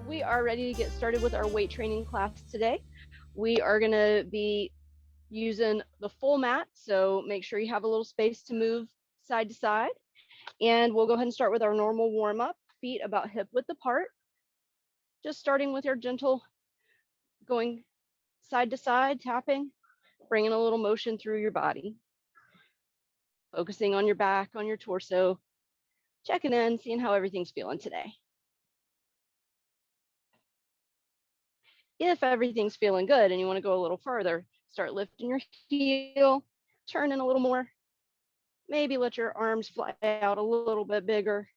we are ready to get started with our weight training class today. We are going to be using the full mat, so make sure you have a little space to move side to side. And we'll go ahead and start with our normal warm up, feet about hip width apart. Just starting with your gentle going side to side, tapping, bringing a little motion through your body. Focusing on your back, on your torso, checking in, seeing how everything's feeling today. If everything's feeling good and you want to go a little further, start lifting your heel, turn in a little more. Maybe let your arms fly out a little bit bigger.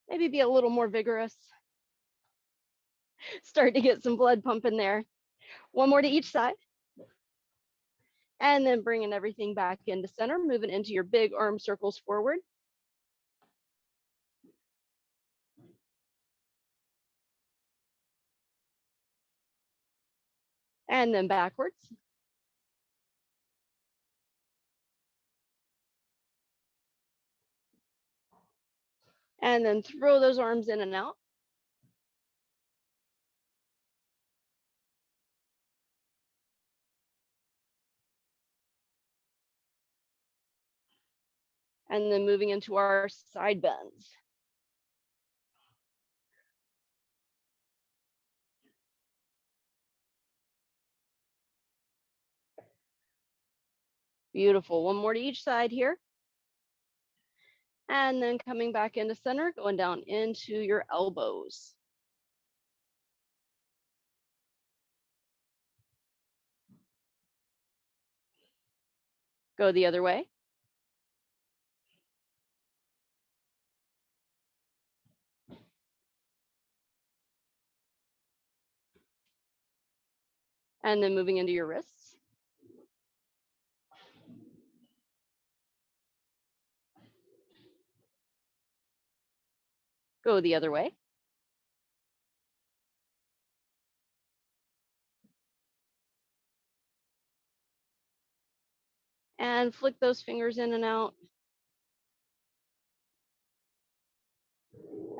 Maybe be a little more vigorous. Start to get some blood pumping there. One more to each side. And then bringing everything back into center, moving into your big arm circles forward. And then backwards. And then throw those arms in and out. And then moving into our side bends. Beautiful. One more to each side here. And then coming back into center, going down into your elbows. Go the other way. And then moving into your wrists. Go the other way. And flick those fingers in and out.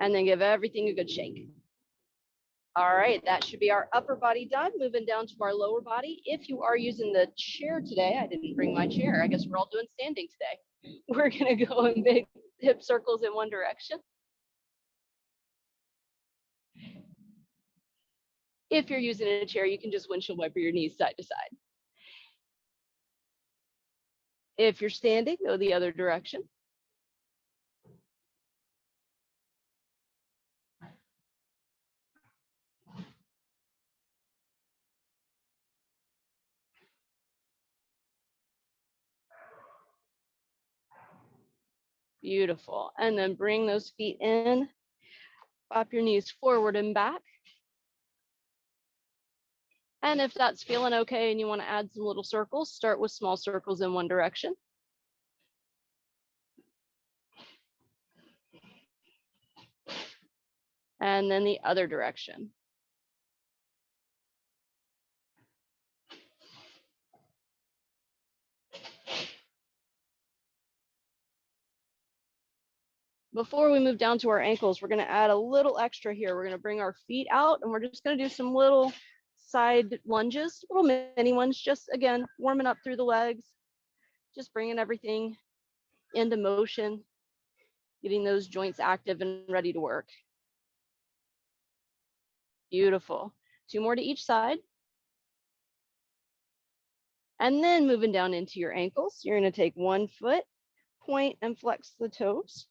And then give everything a good shake. All right, that should be our upper body done. Moving down to our lower body. If you are using the chair today, I didn't bring my chair. I guess we're all doing standing today. We're gonna go in big hip circles in one direction. If you're using a chair, you can just windshield wiper your knees side to side. If you're standing, go the other direction. Beautiful. And then bring those feet in. Pop your knees forward and back. And if that's feeling okay and you want to add some little circles, start with small circles in one direction. And then the other direction. Before we move down to our ankles, we're going to add a little extra here. We're going to bring our feet out and we're just going to do some little side lunges, little mini ones, just again, warming up through the legs, just bringing everything into motion, getting those joints active and ready to work. Beautiful. Two more to each side. And then moving down into your ankles, you're going to take one foot, point and flex the toes.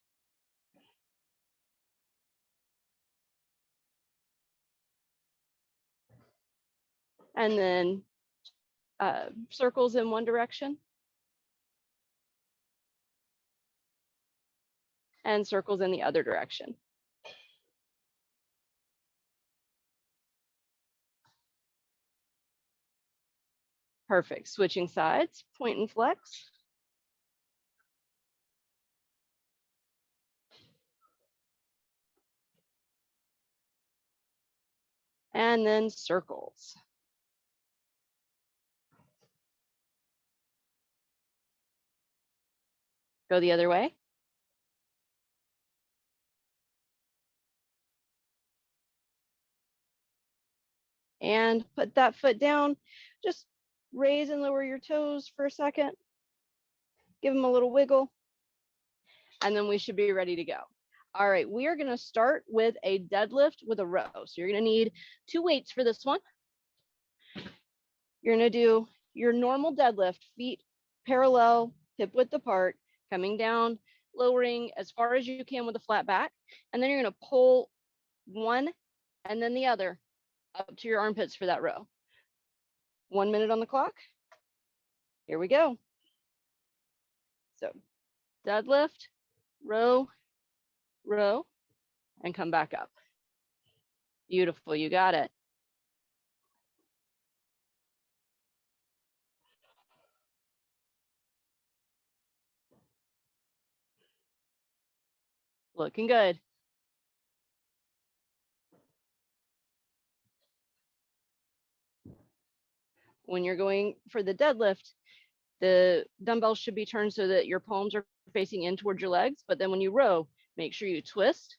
And then circles in one direction. And circles in the other direction. Perfect. Switching sides, point and flex. And then circles. Go the other way. And put that foot down. Just raise and lower your toes for a second. Give them a little wiggle. And then we should be ready to go. All right, we are going to start with a deadlift with a row. So you're going to need 2 weights for this one. You're going to do your normal deadlift, feet parallel, hip width apart, coming down, lowering as far as you can with a flat back. And then you're going to pull one and then the other up to your armpits for that row. 1 minute on the clock. Here we go. So deadlift, row, row, and come back up. Beautiful, you got it. Looking good. When you're going for the deadlift, the dumbbells should be turned so that your palms are facing in towards your legs. But then when you row, make sure you twist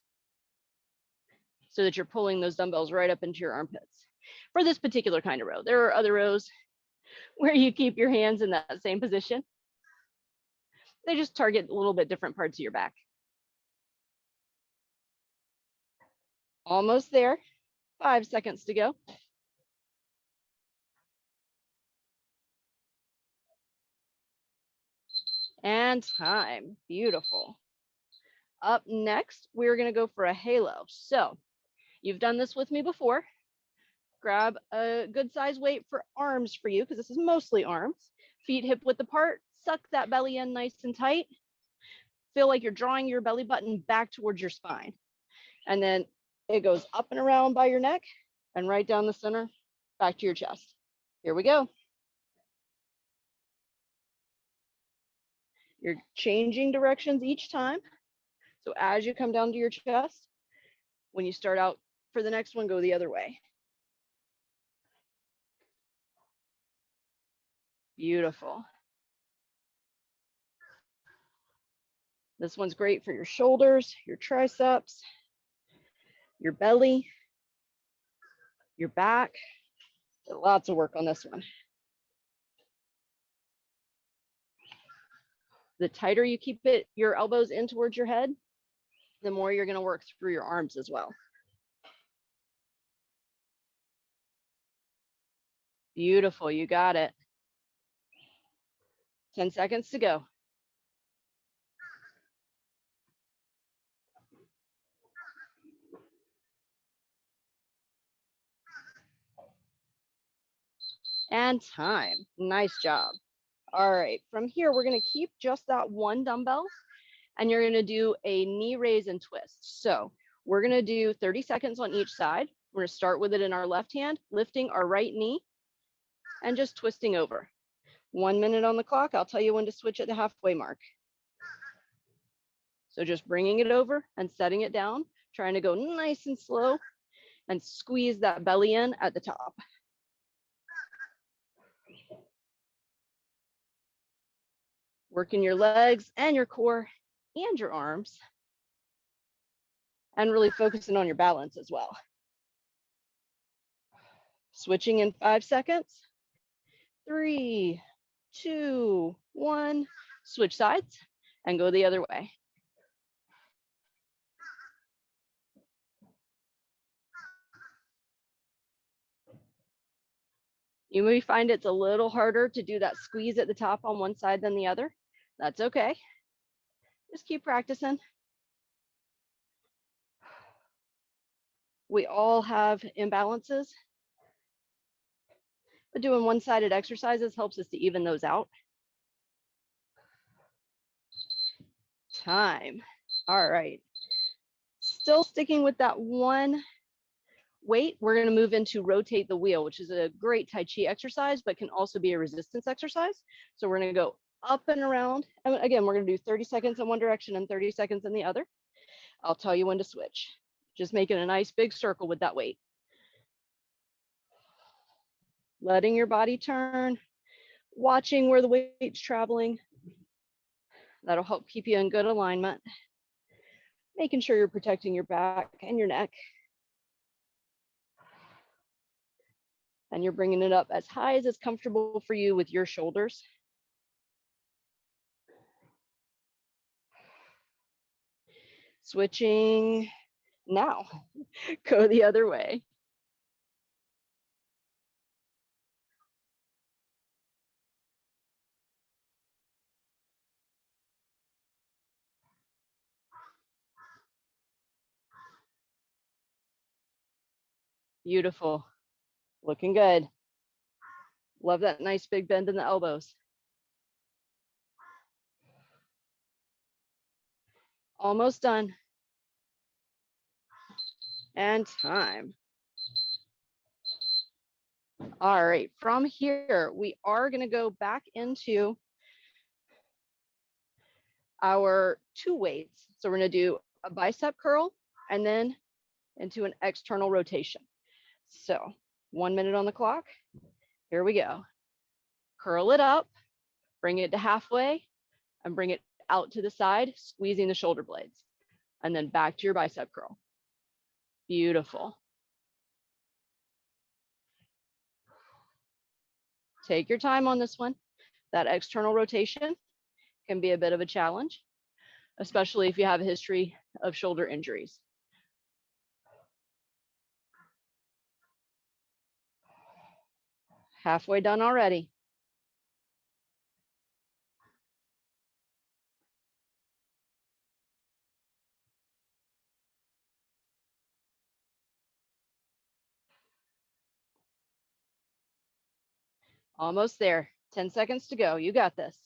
so that you're pulling those dumbbells right up into your armpits. For this particular kind of row, there are other rows where you keep your hands in that same position. They just target a little bit different parts of your back. Almost there. 5 seconds to go. And time. Beautiful. Up next, we're going to go for a halo. So you've done this with me before. Grab a good size weight for arms for you, because this is mostly arms. Feet hip width apart. Suck that belly in nice and tight. Feel like you're drawing your belly button back towards your spine. And then it goes up and around by your neck and right down the center, back to your chest. Here we go. You're changing directions each time. So as you come down to your chest, when you start out for the next one, go the other way. Beautiful. This one's great for your shoulders, your triceps, your belly, your back. Lots of work on this one. The tighter you keep it, your elbows in towards your head, the more you're going to work through your arms as well. Beautiful, you got it. 10 seconds to go. And time. Nice job. All right, from here, we're going to keep just that one dumbbell, and you're going to do a knee raise and twist. So we're going to do 30 seconds on each side. We're going to start with it in our left hand, lifting our right knee and just twisting over. 1 minute on the clock. I'll tell you when to switch at the halfway mark. So just bringing it over and setting it down, trying to go nice and slow and squeeze that belly in at the top. Working your legs and your core and your arms, and really focusing on your balance as well. Switching in 5 seconds. 3, 2, 1. Switch sides and go the other way. You may find it's a little harder to do that squeeze at the top on one side than the other. That's okay. Just keep practicing. We all have imbalances, but doing one-sided exercises helps us to even those out. Time. All right. Still sticking with that one weight, we're going to move into rotate the wheel, which is a great Tai Chi exercise, but can also be a resistance exercise. So we're going to go up and around. And again, we're going to do 30 seconds in one direction and 30 seconds in the other. I'll tell you when to switch. Just making a nice big circle with that weight. Letting your body turn, watching where the weight's traveling. That'll help keep you in good alignment. Making sure you're protecting your back and your neck. And you're bringing it up as high as it's comfortable for you with your shoulders. Switching now. Go the other way. Beautiful. Looking good. Love that nice big bend in the elbows. Almost done. And time. All right, from here, we are going to go back into our two weights. So we're going to do a bicep curl and then into an external rotation. So 1 minute on the clock. Here we go. Curl it up, bring it to halfway, and bring it out to the side, squeezing the shoulder blades. And then back to your bicep curl. Beautiful. Take your time on this one. That external rotation can be a bit of a challenge, especially if you have a history of shoulder injuries. Halfway done already. Almost there. 10 seconds to go. You got this.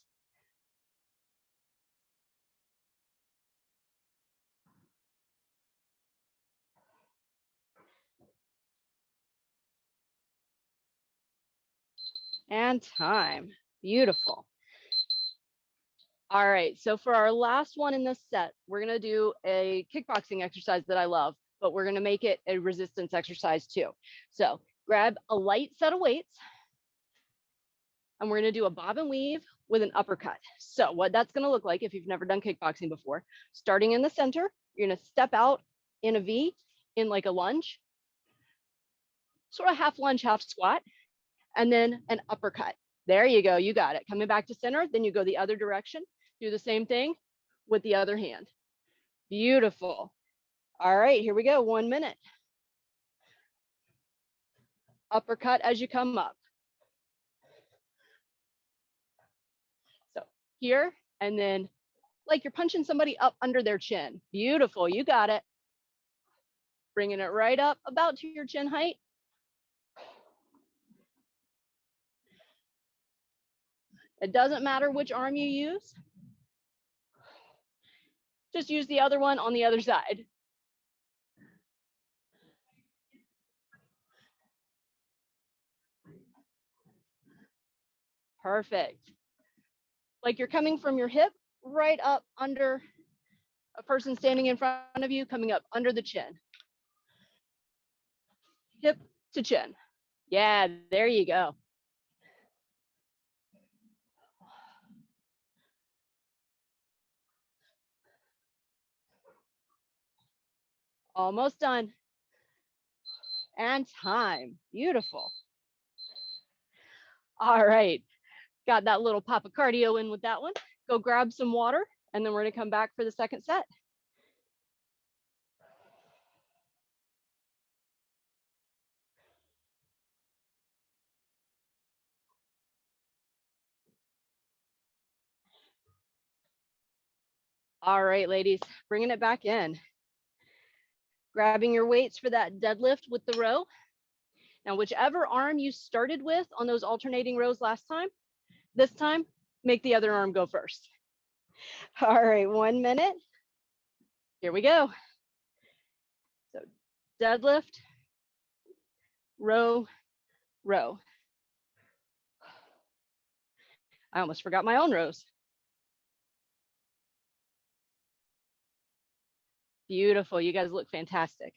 And time. Beautiful. All right, so for our last one in this set, we're gonna do a kickboxing exercise that I love, but we're gonna make it a resistance exercise too. So grab a light set of weights, and we're gonna do a bob and weave with an uppercut. So what that's gonna look like, if you've never done kickboxing before, starting in the center, you're gonna step out in a V, in like a lunge, sort of half lunge, half squat, and then an uppercut. There you go, you got it. Coming back to center, then you go the other direction, do the same thing with the other hand. Beautiful. All right, here we go, 1 minute. Uppercut as you come up. So here, and then like you're punching somebody up under their chin. Beautiful, you got it. Bringing it right up about to your chin height. It doesn't matter which arm you use. Just use the other one on the other side. Perfect. Like you're coming from your hip right up under a person standing in front of you, coming up under the chin. Hip to chin. Yeah, there you go. Almost done. And time. Beautiful. All right. Got that little pop of cardio in with that one. Go grab some water, and then we're going to come back for the second set. All right, ladies, bringing it back in. Grabbing your weights for that deadlift with the row. Now, whichever arm you started with on those alternating rows last time, this time, make the other arm go first. All right, 1 minute. Here we go. So deadlift, row, row. I almost forgot my own rows. Beautiful. You guys look fantastic.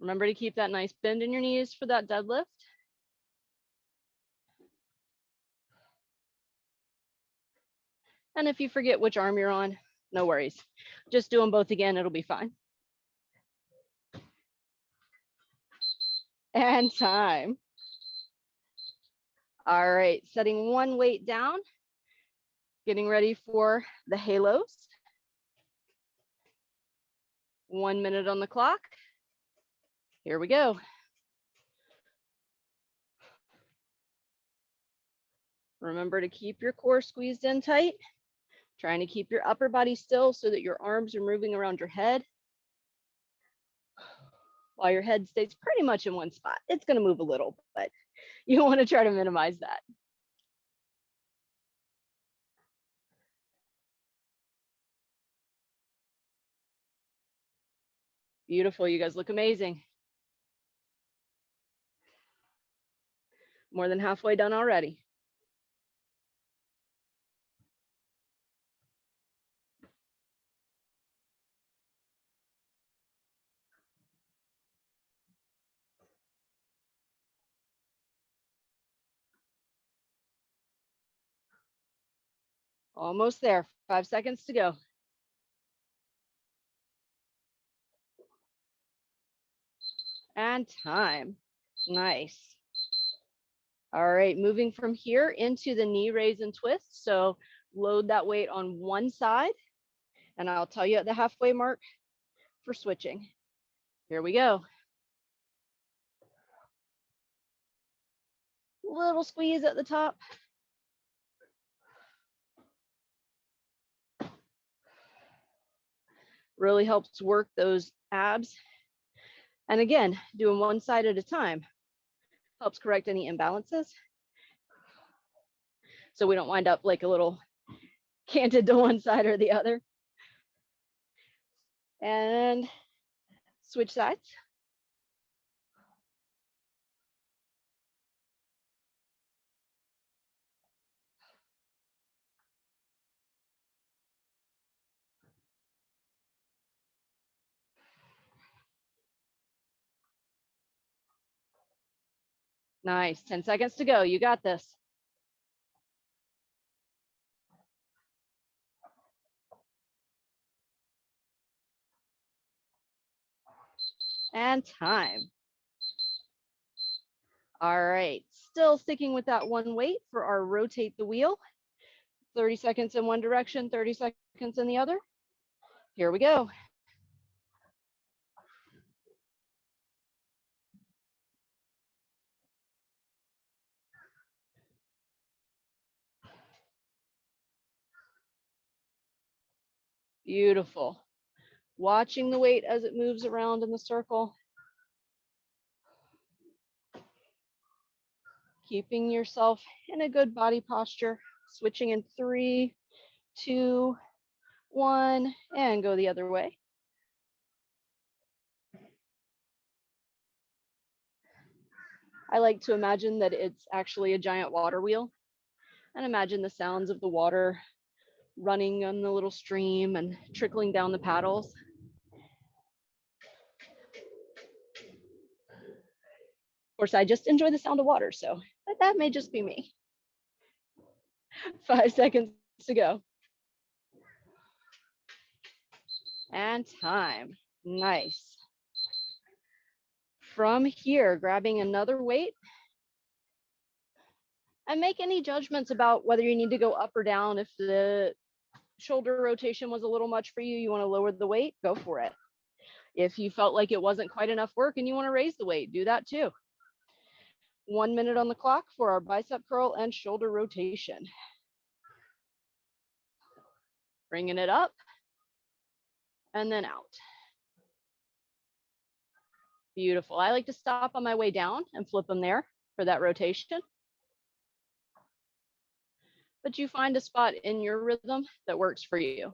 Remember to keep that nice bend in your knees for that deadlift. And if you forget which arm you're on, no worries. Just do them both again, it'll be fine. And time. All right, setting one weight down, getting ready for the halos. 1 minute on the clock. Here we go. Remember to keep your core squeezed in tight, trying to keep your upper body still so that your arms are moving around your head while your head stays pretty much in one spot. It's going to move a little, but you want to try to minimize that. Beautiful. You guys look amazing. More than halfway done already. Almost there. 5 seconds to go. And time. Nice. All right, moving from here into the knee raise and twist. So load that weight on one side, and I'll tell you at the halfway mark for switching. Here we go. Little squeeze at the top. Really helps work those abs. And again, doing one side at a time helps correct any imbalances, so we don't wind up like a little canted to one side or the other. And switch sides. Nice. 10 seconds to go. You got this. And time. All right. Still sticking with that one weight for our rotate the wheel. 30 seconds in one direction, 30 seconds in the other. Here we go. Beautiful. Watching the weight as it moves around in the circle. Keeping yourself in a good body posture. Switching in 3, 2, 1, and go the other way. I like to imagine that it's actually a giant water wheel, and imagine the sounds of the water running on the little stream and trickling down the paddles. Of course, I just enjoy the sound of water, so that may just be me. 5 seconds to go. And time. Nice. From here, grabbing another weight, and make any judgments about whether you need to go up or down. If the shoulder rotation was a little much for you, you want to lower the weight, go for it. If you felt like it wasn't quite enough work and you want to raise the weight, do that too. 1 minute on the clock for our bicep curl and shoulder rotation. Bringing it up and then out. Beautiful. I like to stop on my way down and flip them there for that rotation. But you find a spot in your rhythm that works for you.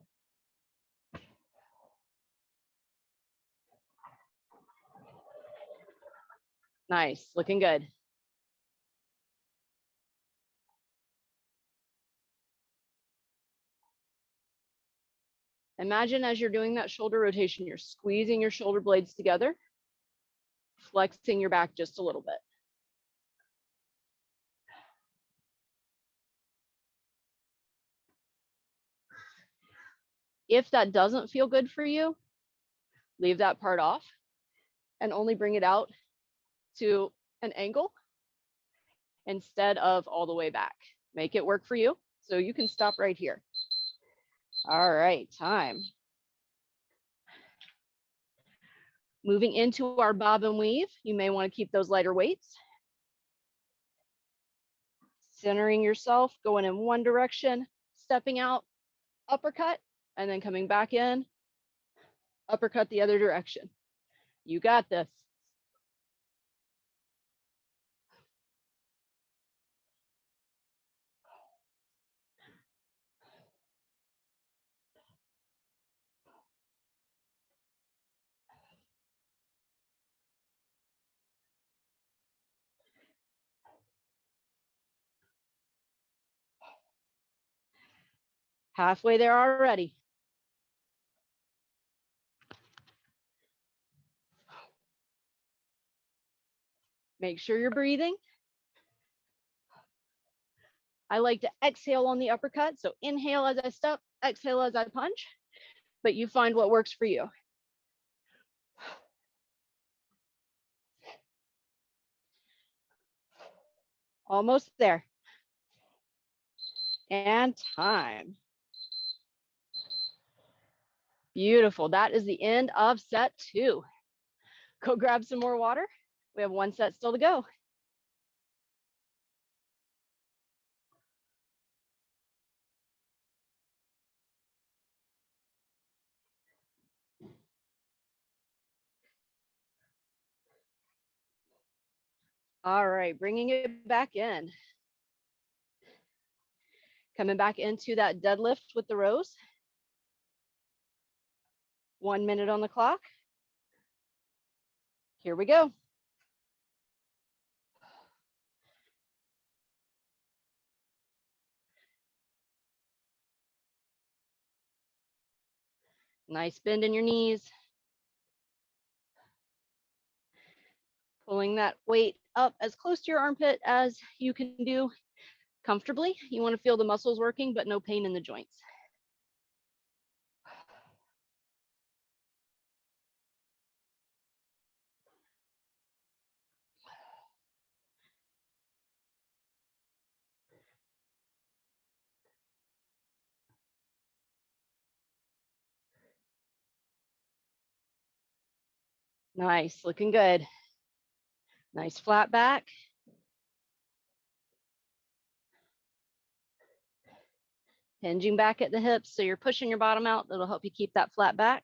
Nice, looking good. Imagine as you're doing that shoulder rotation, you're squeezing your shoulder blades together. flexing your back just a little bit. If that doesn't feel good for you, leave that part off and only bring it out to an angle instead of all the way back. Make it work for you. So you can stop right here. All right, time. Moving into our bob and weave, you may want to keep those lighter weights. Centering yourself, going in one direction, stepping out, uppercut, and then coming back in, uppercut the other direction. You got this. Halfway there already. Make sure you're breathing. I like to exhale on the uppercut. So inhale as I step, exhale as I punch, but you find what works for you. Almost there. And time. Beautiful. That is the end of set 2. Go grab some more water. We have one set still to go. All right, bringing it back in. Coming back into that deadlift with the rows. 1 minute on the clock. Here we go. Nice bend in your knees. Pulling that weight up as close to your armpit as you can do comfortably. You want to feel the muscles working, but no pain in the joints. Nice, looking good. Nice flat back. Hinging back at the hips, so you're pushing your bottom out. That'll help you keep that flat back.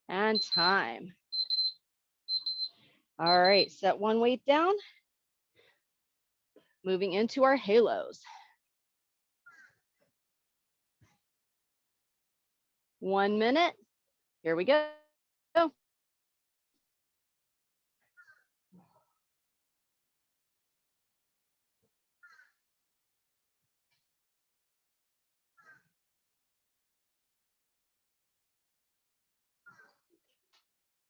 And time. All right, set one weight down. Moving into our halos. 1 minute. Here we go.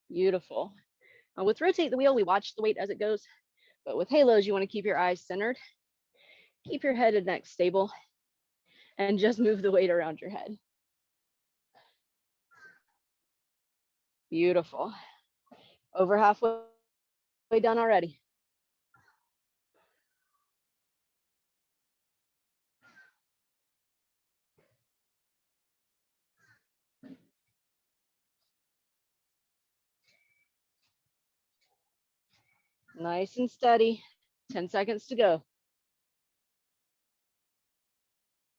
Beautiful. With rotate the wheel, we watch the weight as it goes, but with halos, you want to keep your eyes centered, keep your head and neck stable, and just move the weight around your head. Beautiful. Over halfway done already. Nice and steady. 10 seconds to go.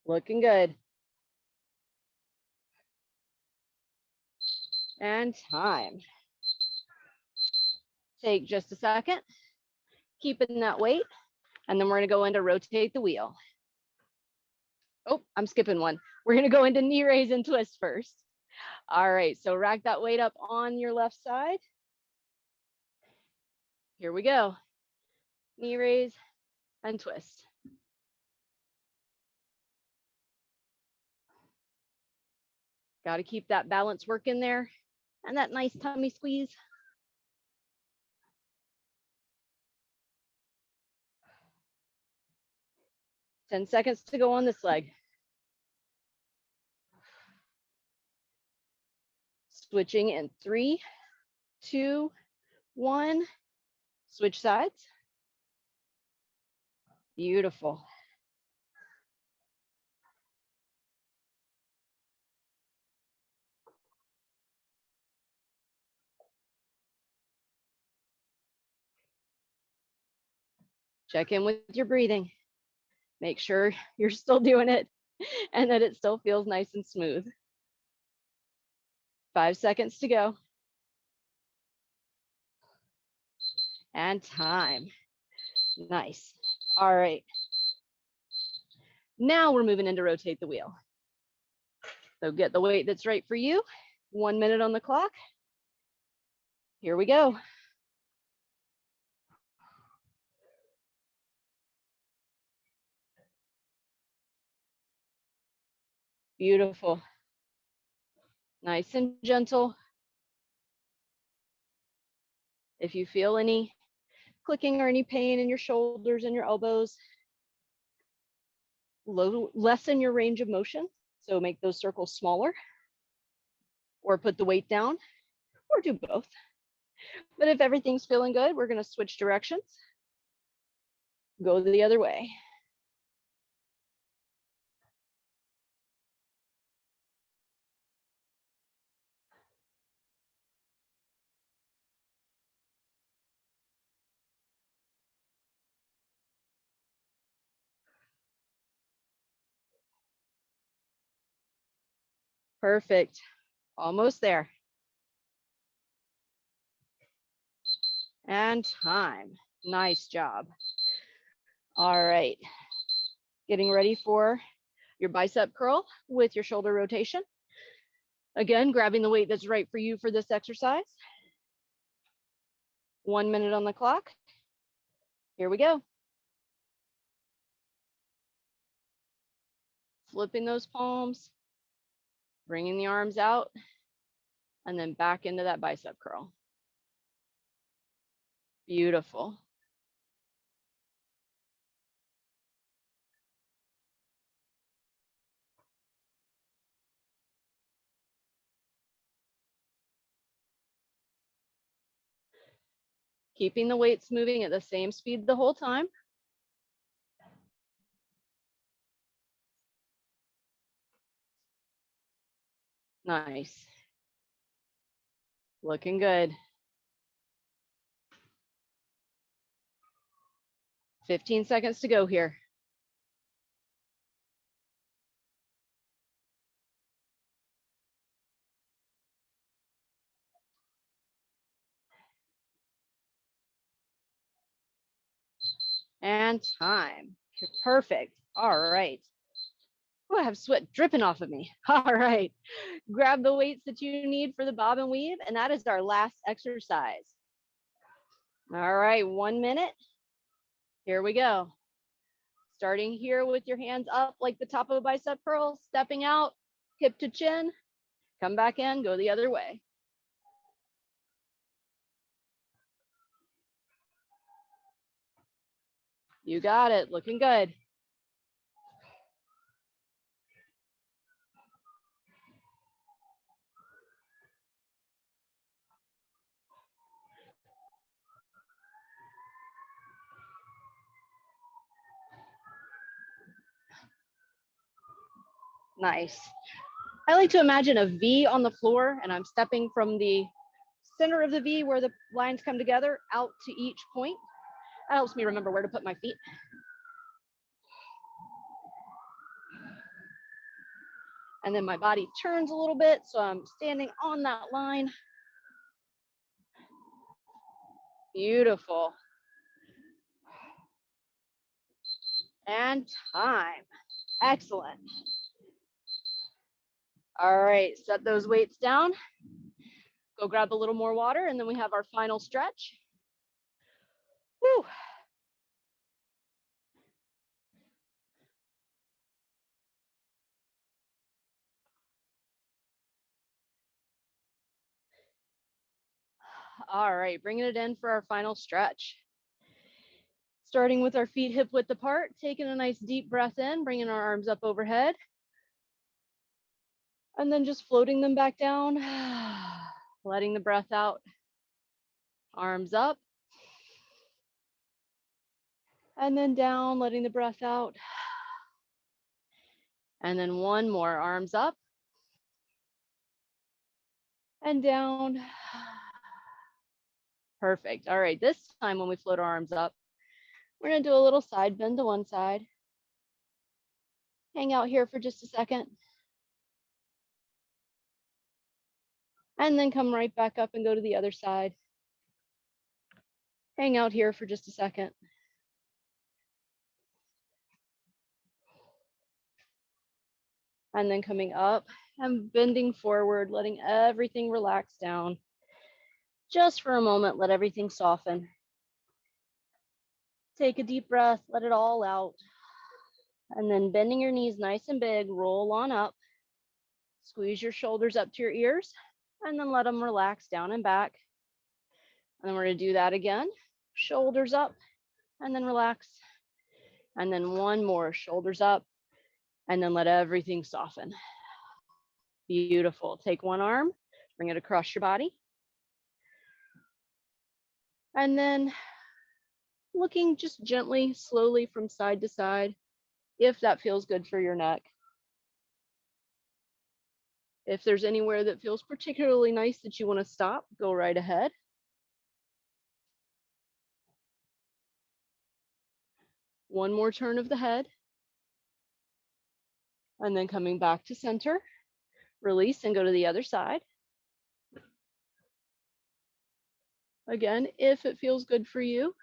Looking good. And time. Take just a second. Keeping that weight. And then we're going to go into rotate the wheel. Oh, I'm skipping one. We're going to go into knee raise and twist first. All right, so rack that weight up on your left side. Here we go. Knee raise and twist. Got to keep that balance work in there and that nice tummy squeeze. Ten seconds to go on this leg. Switching in 3, 2, 1. Switch sides. Beautiful. Check in with your breathing. Make sure you're still doing it and that it still feels nice and smooth. 5 seconds to go. And time. Nice. All right. Now we're moving into rotate the wheel. So get the weight that's right for you. 1 minute on the clock. Here we go. Beautiful. Nice and gentle. If you feel any clicking or any pain in your shoulders and your elbows, lessen your range of motion. So make those circles smaller, or put the weight down, or do both. But if everything's feeling good, we're going to switch directions. Go the other way. Perfect. Almost there. And time. Nice job. All right. Getting ready for your bicep curl with your shoulder rotation. Again, grabbing the weight that's right for you for this exercise. 1 minute on the clock. Here we go. Flipping those palms, bringing the arms out, and then back into that bicep curl. Beautiful. Keeping the weights moving at the same speed the whole time. Nice. Looking good. 15 seconds to go here. And time. Perfect. All right. Oh, I have sweat dripping off of me. All right. Grab the weights that you need for the bob and weave, and that is our last exercise. All right, 1 minute. Here we go. Starting here with your hands up like the top of a bicep curl, stepping out, hip to chin, come back in, go the other way. You got it, looking good. Nice. I like to imagine a V on the floor, and I'm stepping from the center of the V where the lines come together out to each point. That helps me remember where to put my feet. And then my body turns a little bit, so I'm standing on that line. Beautiful. And time. Excellent. All right, set those weights down. Go grab a little more water, and then we have our final stretch. Whew. All right, bringing it in for our final stretch. Starting with our feet hip width apart, taking a nice deep breath in, bringing our arms up overhead. And then just floating them back down, letting the breath out. Arms up. And then down, letting the breath out. And then one more, arms up. And down. Perfect. All right, this time when we float our arms up, we're gonna do a little side bend to one side. Hang out here for just a second. And then come right back up and go to the other side. Hang out here for just a second. And then coming up and bending forward, letting everything relax down. Just for a moment, let everything soften. Take a deep breath, let it all out. And then bending your knees nice and big, roll on up. Squeeze your shoulders up to your ears, and then let them relax down and back. And then we're gonna do that again. Shoulders up, and then relax. And then one more, shoulders up, and then let everything soften. Beautiful. Take one arm, bring it across your body. And then looking just gently, slowly from side to side, if that feels good for your neck. If there's anywhere that feels particularly nice that you want to stop, go right ahead. One more turn of the head. And then coming back to center, release and go to the other side. Again, if it feels good for you,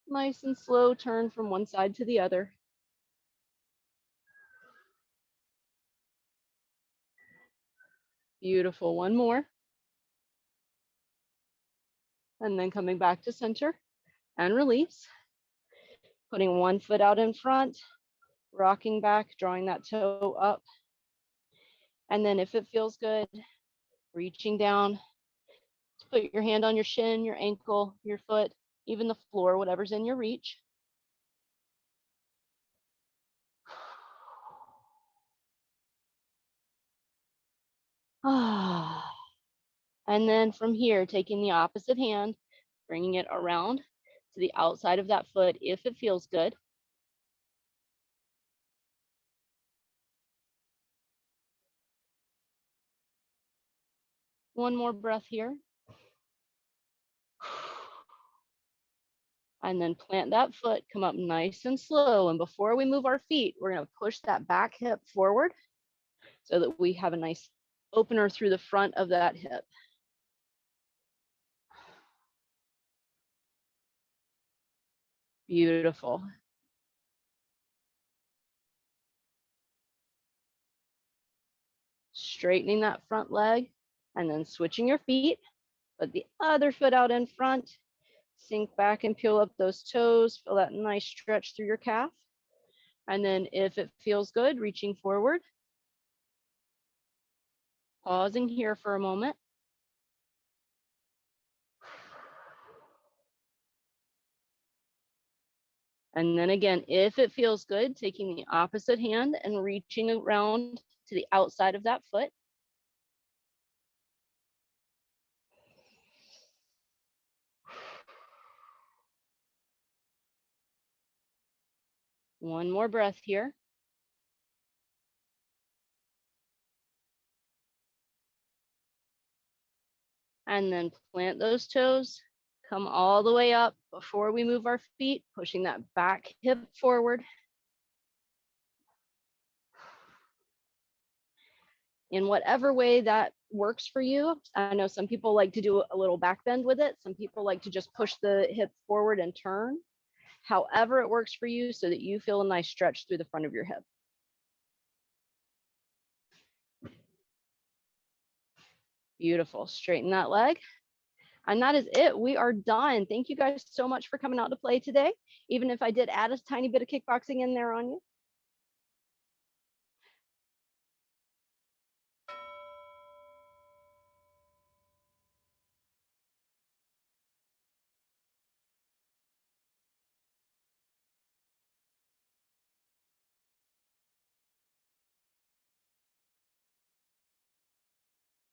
nice and slow turn from one side to the other. Beautiful, one more. And then coming back to center and release. Putting one foot out in front, rocking back, drawing that toe up. And then if it feels good, reaching down to put your hand on your shin, your ankle, your foot, even the floor, whatever's in your reach. And then from here, taking the opposite hand, bringing it around to the outside of that foot if it feels good. One more breath here. And then plant that foot, come up nice and slow. And before we move our feet, we're going to push that back hip forward so that we have a nice opener through the front of that hip. Beautiful. Straightening that front leg and then switching your feet. Put the other foot out in front. Sink back and peel up those toes. Feel that nice stretch through your calf. And then if it feels good, reaching forward. Pausing here for a moment. And then again, if it feels good, taking the opposite hand and reaching around to the outside of that foot. One more breath here. And then plant those toes, come all the way up before we move our feet, pushing that back hip forward. In whatever way that works for you. I know some people like to do a little back bend with it. Some people like to just push the hip forward and turn. However it works for you so that you feel a nice stretch through the front of your hip. Beautiful. Straighten that leg. And that is it. We are done. Thank you guys so much for coming out to play today. Even if I did add a tiny bit of kickboxing in there on you.